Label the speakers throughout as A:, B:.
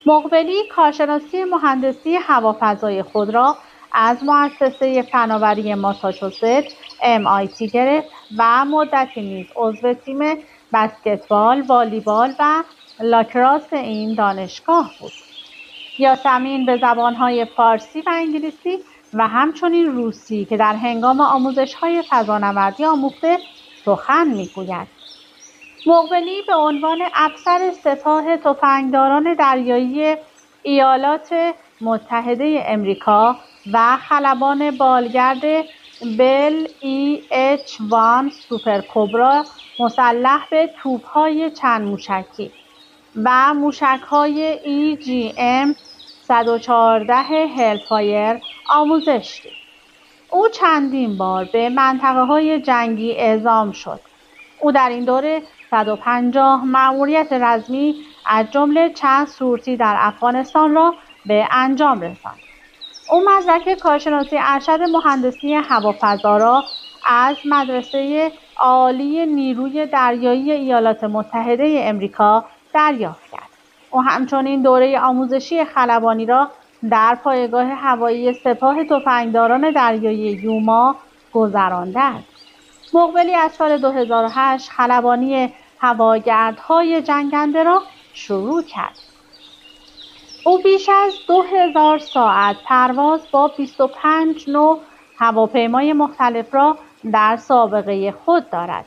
A: مقبلی کارشناسی مهندسی هوافضای خود را از مؤسسه فناوری ماساچوست MIT گرفت و مدتی نیز عضو تیم بسکتبال، والیبال و لاکروس این دانشگاه بود. یاسمین به زبانهای فارسی و انگلیسی و همچنین روسی که در هنگام آموزش‌های فضانوردی آموخته سخن می‌گوید. مقبلی به عنوان افسر سپاه تفنگداران دریایی ایالات متحده امریکا و خلبان بالگرد بل EH-1 سوپرکوبرا مسلح به توپ‌های چند موشکی و موشک‌های EGM 114 هلفایر آموزش دید. او چندین بار به منطقه‌های جنگی اعزام شد. او در این دوره 150 مأموریت رزمی از جمله چند سورتی در افغانستان را به انجام رساند. او مدرک کارشناسی ارشد مهندسی هوافضا را از مدرسه عالی نیروی دریایی ایالات متحده امریکا دریافت کرد. او همچنین دوره آموزشی خلبانی را در پایگاه هوایی سپاه تفنگداران دریایی یوما گذرانده است. مقبلی از سال 2008 خلبانی هواگردهای جنگنده را شروع کرد. او بیش از 2000 ساعت پرواز با 25 نوع هواپیمای مختلف را در سابقه خود دارد.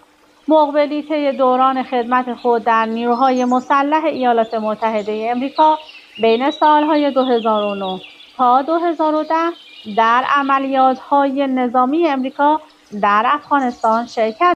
A: مقبلی طی دوران خدمت خود در نیروهای مسلح ایالات متحده امریکا بین سالهای 2009 تا 2010 در عملیات‌های نظامی امریکا در افغانستان شرکت